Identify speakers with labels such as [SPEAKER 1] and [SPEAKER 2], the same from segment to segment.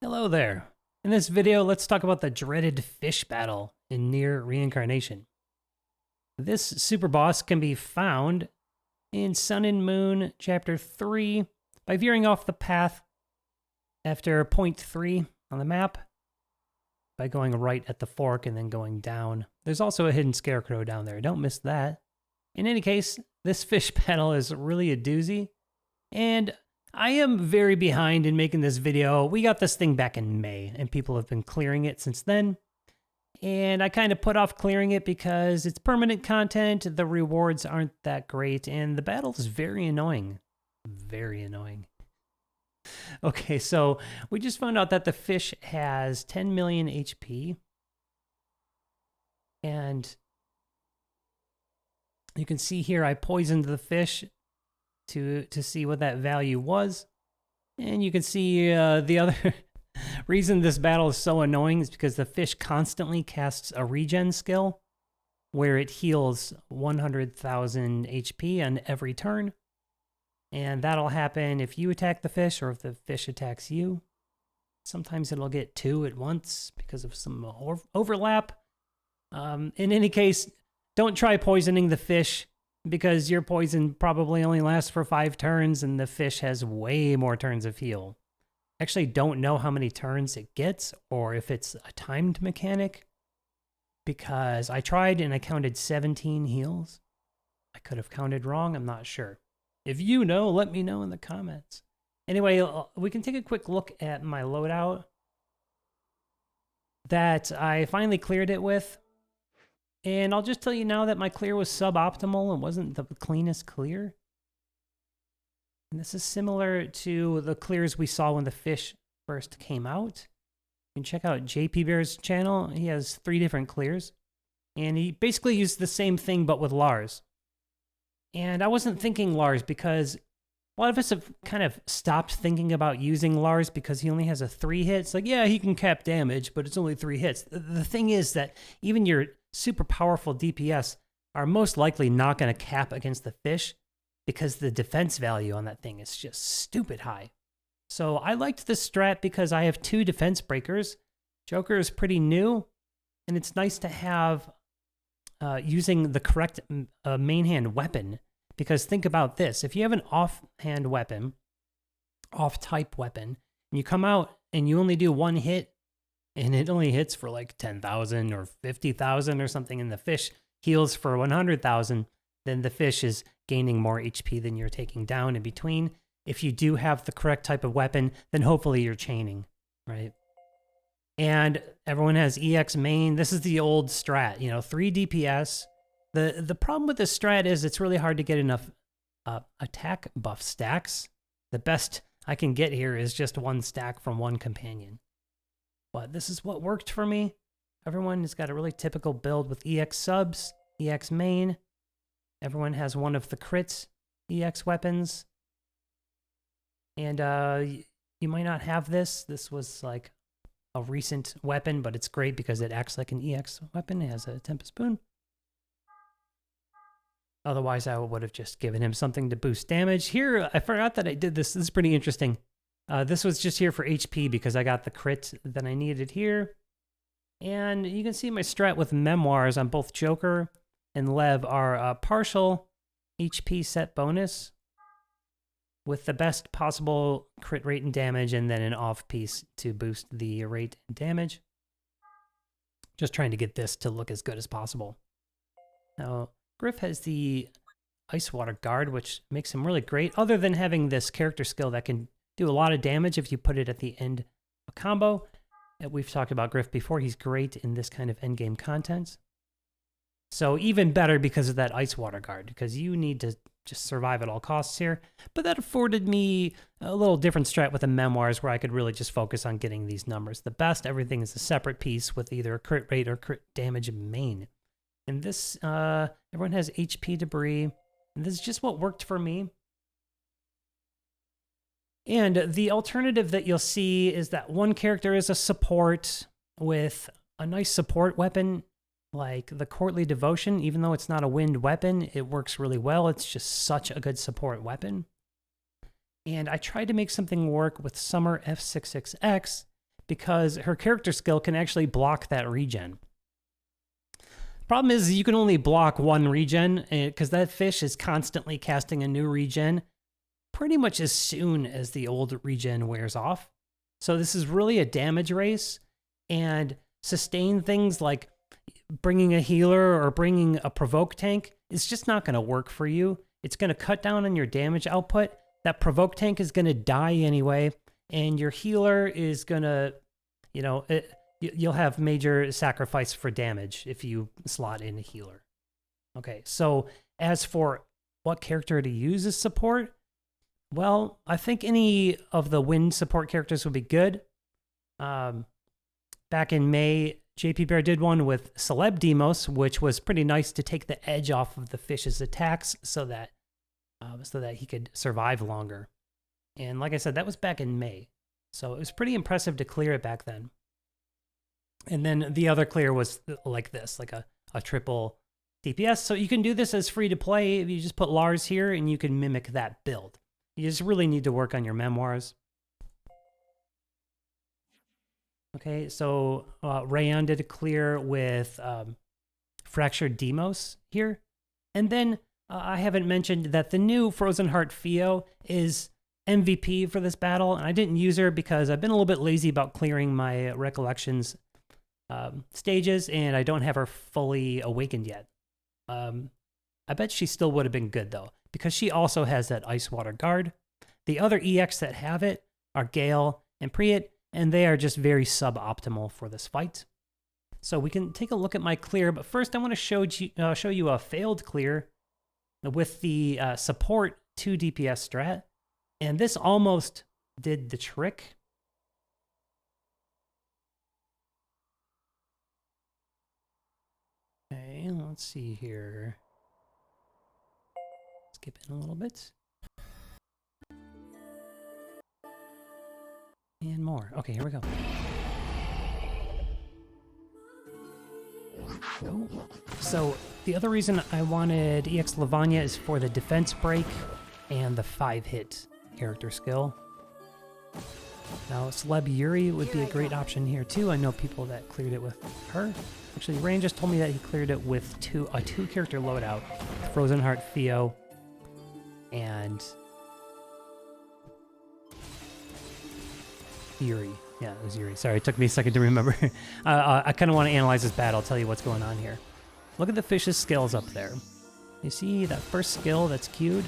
[SPEAKER 1] Hello there. In this video, let's talk about the dreaded fish battle in Nier Reincarnation. This super boss can be found in Sun and Moon Chapter 3 by veering off the path after point 3 on the map by going right at the fork and then going down. There's also a hidden scarecrow down there. Don't miss that. In any case, this fish battle is really a doozy, and I am very behind in making this video. We got this thing back in May, and people have been clearing it since then. And I kind of put off clearing it because it's permanent content, the rewards aren't that great, and the battle is very annoying. Very annoying. Okay, so we just found out that the fish has 10 million HP. And you can see here I poisoned the fish to see what that value was. And you can see the other reason this battle is so annoying is because the fish constantly casts a regen skill where it heals 100,000 HP on every turn. And that'll happen if you attack the fish or if the fish attacks you. Sometimes it'll get two at once because of some overlap. In any case, don't try poisoning the fish, because your poison probably only lasts for 5 turns and the fish has way more turns of heal. Actually, don't know how many turns it gets or if it's a timed mechanic, because I tried and I counted 17 heals. I could have counted wrong, I'm not sure. If you know, let me know in the comments. Anyway, we can take a quick look at my loadout that I finally cleared it with. And I'll just tell you now that my clear was suboptimal and wasn't the cleanest clear. And this is similar to the clears we saw when the fish first came out. You can check out JP Bear's channel. He has 3 different clears. And he basically used the same thing but with Lars. And I wasn't thinking Lars because a lot of us have kind of stopped thinking about using Lars because he only has a 3 hits. Like, yeah, he can cap damage, but it's only 3 hits. The thing is that even your super powerful DPS are most likely not going to cap against the fish because the defense value on that thing is just stupid high. So I liked this strat because I have 2 defense breakers. Joker is pretty new, and it's nice to have using the correct main hand weapon. Because think about this, if you have an off-hand weapon, off-type weapon, and you come out and you only do 1 hit, and it only hits for like 10,000 or 50,000 or something, and the fish heals for 100,000, then the fish is gaining more HP than you're taking down in between. If you do have the correct type of weapon, then hopefully you're chaining, right? And everyone has EX main. This is the old strat, 3 DPS. The problem with this strat is it's really hard to get enough attack buff stacks. The best I can get here is just 1 stack from 1 companion. But this is what worked for me. Everyone has got a really typical build with EX subs, EX main. Everyone has one of the crits EX weapons. And you might not have this. This was like a recent weapon, but it's great because it acts like an EX weapon. It has a Tempest Boon. Otherwise, I would have just given him something to boost damage. Here, I forgot that I did this. This is pretty interesting. This was just here for HP because I got the crit that I needed here. And you can see my strat with Memoirs on both Joker and Lev are a partial HP set bonus with the best possible crit rate and damage, and then an off piece to boost the rate and damage. Just trying to get this to look as good as possible. Now, Griff has the Ice Water Guard, which makes him really great, other than having this character skill that can do a lot of damage if you put it at the end of a combo. We've talked about Griff before. He's great in this kind of endgame content. So even better because of that Ice Water Guard, because you need to just survive at all costs here. But that afforded me a little different strat with the Memoirs where I could really just focus on getting these numbers the best. Everything is a separate piece with either a crit rate or crit damage main. And this, everyone has HP debris. And this is just what worked for me. And the alternative that you'll see is that one character is a support with a nice support weapon, like the Courtly Devotion. Even though it's not a wind weapon, it works really well. It's just such a good support weapon. And I tried to make something work with Summer F66X because her character skill can actually block that regen. Problem is you can only block one regen because that fish is constantly casting a new regen pretty much as soon as the old regen wears off. So this is really a damage race, and sustain things like bringing a healer or bringing a provoke tank is just not going to work for you. It's going to cut down on your damage output. That provoke tank is going to die anyway, and your healer is going to, you know, you'll have major sacrifice for damage if you slot in a healer. Okay, so as for what character to use as support, well, I think any of the wind support characters would be good. Back in May, JP Bear did one with Celeb Demos, which was pretty nice to take the edge off of the fish's attacks so that he could survive longer. And like I said, that was back in May. So it was pretty impressive to clear it back then. And then the other clear was like this, like a triple DPS. So you can do this as free to play. You just put Lars here and you can mimic that build. You just really need to work on your memoirs. Okay, so Rayon did a clear with Fractured Demos here. And then I haven't mentioned that the new Frozen Heart Theo is MVP for this battle. And I didn't use her because I've been a little bit lazy about clearing my Recollections stages, and I don't have her fully awakened yet. I bet she still would have been good, though, because she also has that Ice Water Guard. The other EX that have it are Gale and Priet, and they are just very suboptimal for this fight. So we can take a look at my clear, but first I want to show you a failed clear with the support 2 DPS strat, and this almost did the trick. Okay, let's see here. Skip in a little bit. And more. Okay, here we go. So the other reason I wanted EX Lavanya is for the defense break and the 5-hit character skill. Now Celeb Yuri would be a great option here too. I know people that cleared it with her. Actually, Rain just told me that he cleared it with a 2-character loadout, Frozen Heart Theo and Yuri. Yeah, it was Yuri. Sorry, it took me a second to remember. I kind of want to analyze this battle. I'll tell you what's going on here. Look at the fish's skills up there. You see that first skill that's queued?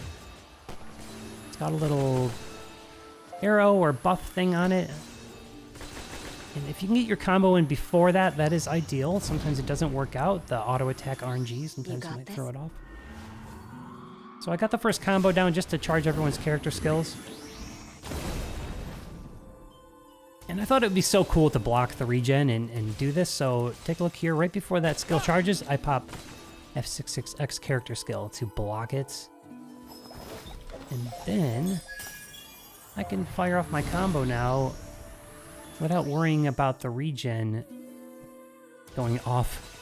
[SPEAKER 1] It's got a little arrow or buff thing on it. And if you can get your combo in before that, that is ideal. Sometimes it doesn't work out. The auto attack RNG sometimes might throw it off. So I got the first combo down just to charge everyone's character skills. And I thought it would be so cool to block the regen and do this. So take a look here. Right before that skill charges, I pop F66X character skill to block it. And then I can fire off my combo now without worrying about the regen going off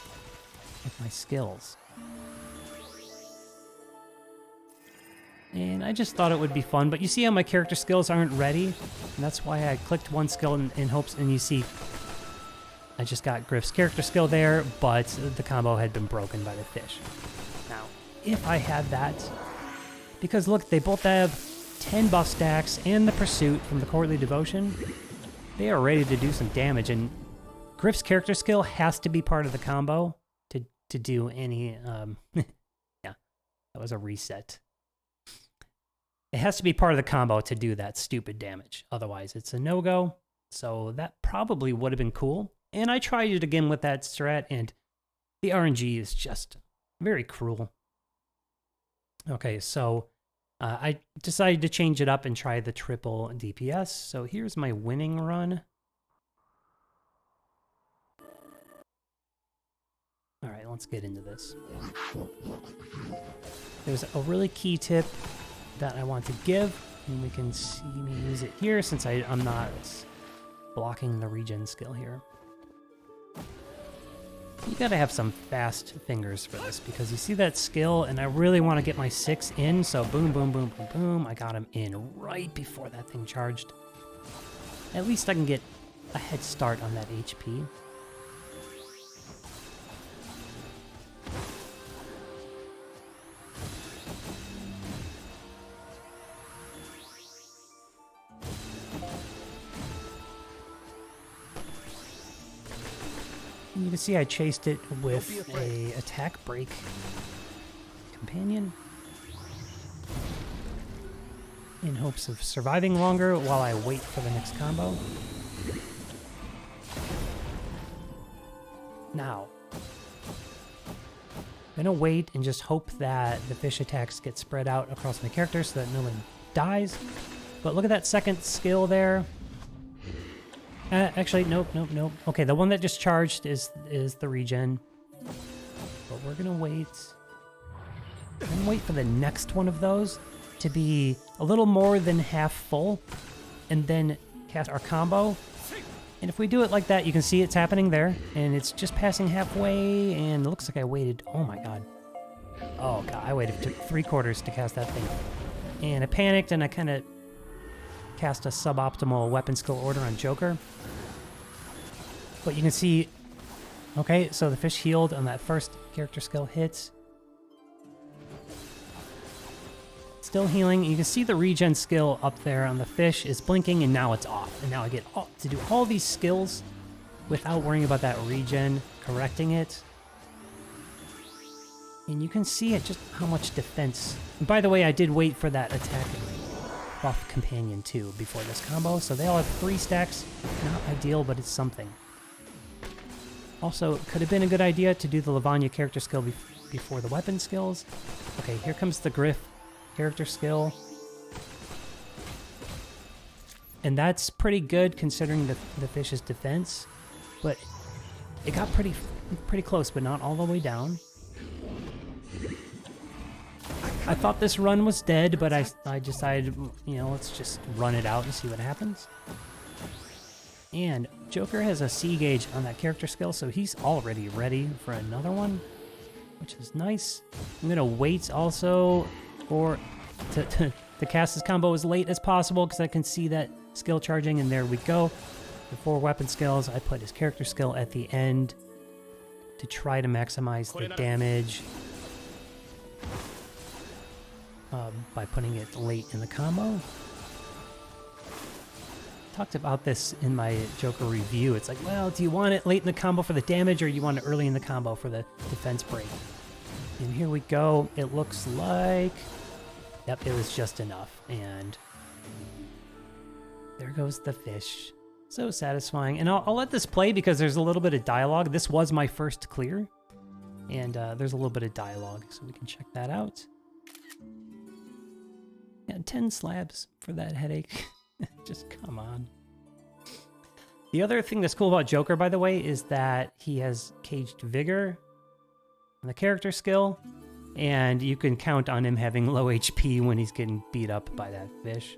[SPEAKER 1] with my skills. And I just thought it would be fun, but you see how my character skills aren't ready? And that's why I clicked one skill in hopes, and you see I just got Griff's character skill there, but the combo had been broken by the fish. Now, if I had that, because look, they both have 10 buff stacks and the pursuit from the Courtly Devotion, they are ready to do some damage, and Griff's character skill has to be part of the combo to do any, yeah, that was a reset. It has to be part of the combo to do that stupid damage. Otherwise, it's a no-go. So that probably would have been cool. And I tried it again with that strat, and the RNG is just very cruel. Okay, so I decided to change it up and try the triple DPS. So here's my winning run. All right, let's get into this. There's a really key tip that I want to give, and we can see me use it here since I'm not blocking the regen skill here. You gotta have some fast fingers for this, because you see that skill, and I really want to get my 6 in, so boom, boom, boom, boom, boom. I got him in right before that thing charged. At least I can get a head start on that HP. You can see I chased it with a attack break companion in hopes of surviving longer while I wait for the next combo. Now, I'm gonna wait and just hope that the fish attacks get spread out across my character so that no one dies. But look at that second skill there. Actually, nope. Okay, the one that just charged is the regen. But we're gonna wait. We're gonna wait for the next one of those to be a little more than half full, and then cast our combo. And if we do it like that, you can see it's happening there, and it's just passing halfway, and it looks like I waited, oh my god. Oh god, I waited 3/4 to cast that thing. And I panicked, and I kind of cast a suboptimal weapon skill order on Joker. But you can see, okay, so the fish healed on that first character skill hit. Still healing. You can see the regen skill up there on the fish is blinking, and now it's off. And now I get to do all these skills without worrying about that regen correcting it. And you can see it just how much defense. And by the way, I did wait for that attack buff companion too before this combo, so they all have 3 stacks. Not ideal, but it's something. Also, it could have been a good idea to do the Lavanya character skill before the weapon skills. Okay, here comes the Griff character skill. And that's pretty good considering the fish's defense, but it got pretty close, but not all the way down. I thought this run was dead, but I decided, you know, let's just run it out and see what happens. And Joker has a C gauge on that character skill, so he's already ready for another one, which is nice. I'm gonna wait also for to cast this combo as late as possible because I can see that skill charging, and there we go. The 4 weapon skills, I put his character skill at the end to try to maximize the damage by putting it late in the combo. Talked about this in my Joker review. It's like, well, do you want it late in the combo for the damage, or you want it early in the combo for the defense break? And here we go. It looks like, yep, it was just enough. And there goes the fish. So satisfying. And I'll let this play because there's a little bit of dialogue. This was my first clear, and there's a little bit of dialogue, so we can check that out. Yeah, 10 slabs for that headache. Just come on. The other thing that's cool about Joker, by the way, is that he has Caged Vigor on the character skill, and you can count on him having low HP when he's getting beat up by that fish.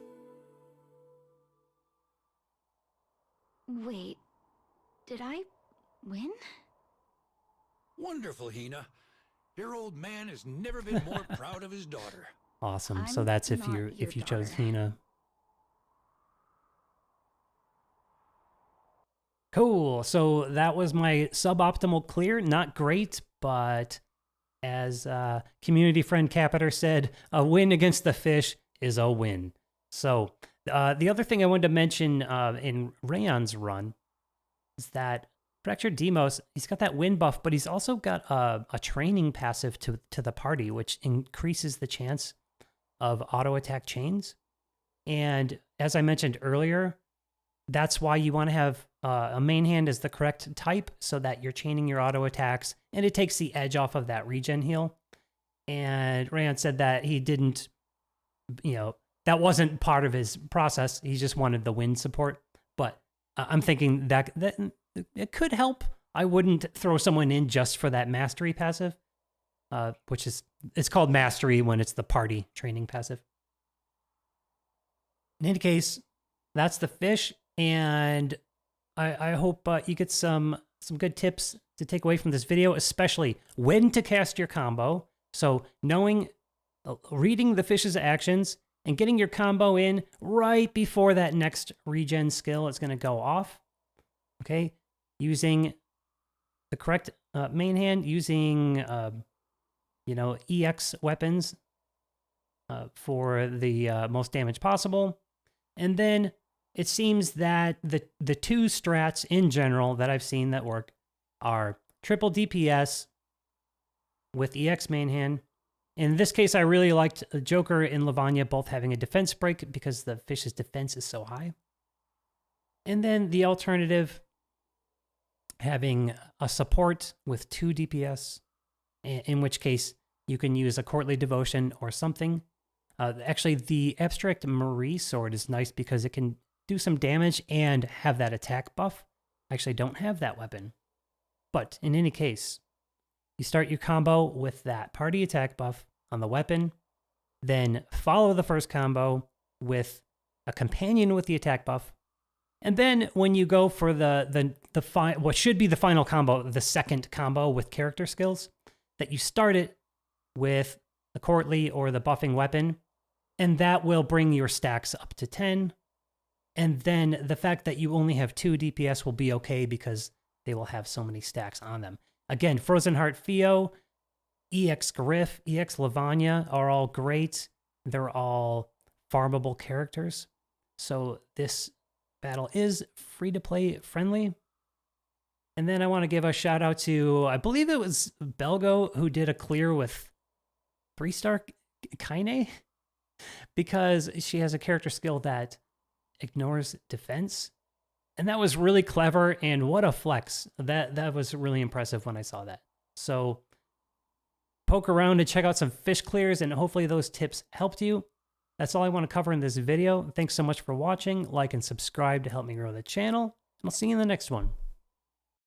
[SPEAKER 2] Wait, did I win?
[SPEAKER 3] Wonderful, Hina. Your old man has never been more proud of his daughter.
[SPEAKER 1] Awesome. So that's if you chose Hina. Cool. So that was my suboptimal clear. Not great, but as community friend Capiter said, a win against the fish is a win. So the other thing I wanted to mention in Rayon's run is that Fractured Demos, he's got that win buff, but he's also got a training passive to the party, which increases the chance of auto attack chains. And as I mentioned earlier, that's why you want to have a main hand as the correct type so that you're chaining your auto attacks, and it takes the edge off of that regen heal. And Rayon said that he didn't, that wasn't part of his process. He just wanted the win support. But I'm thinking that it could help. I wouldn't throw someone in just for that mastery passive, it's called mastery when it's the party training passive. In any case, that's the fish, and I hope you get some good tips to take away from this video, especially when to cast your combo. So reading the fish's actions and getting your combo in right before that next regen skill is going to go off. Okay, using the correct main hand, using EX weapons for the most damage possible. And then it seems that the two strats in general that I've seen that work are triple DPS with EX main hand. In this case, I really liked Joker and Lavanya both having a defense break because the fish's defense is so high. And then the alternative, having a support with 2 DPS, in which case you can use a courtly devotion or something. Actually, the abstract Marie sword is nice because it can do some damage and have that attack buff. I actually don't have that weapon. But in any case, you start your combo with that party attack buff on the weapon, then follow the first combo with a companion with the attack buff, and then when you go for what should be the final combo, the second combo with character skills, that you start it with the courtly or the buffing weapon, and that will bring your stacks up to 10. And then the fact that you only have 2 DPS will be okay because they will have so many stacks on them. Again, Frozen Heart Theo, EX Griff, EX Lavanya are all great. They're all farmable characters. So this battle is free-to-play friendly. And then I want to give a shout out to, I believe it was Belgo who did a clear with 3-star Kaine, because she has a character skill that ignores defense. And that was really clever, and what a flex. That was really impressive when I saw that. So poke around and check out some fish clears, and hopefully those tips helped you. That's all I want to cover in this video. Thanks so much for watching. Like and subscribe to help me grow the channel, and I'll see you in the next one.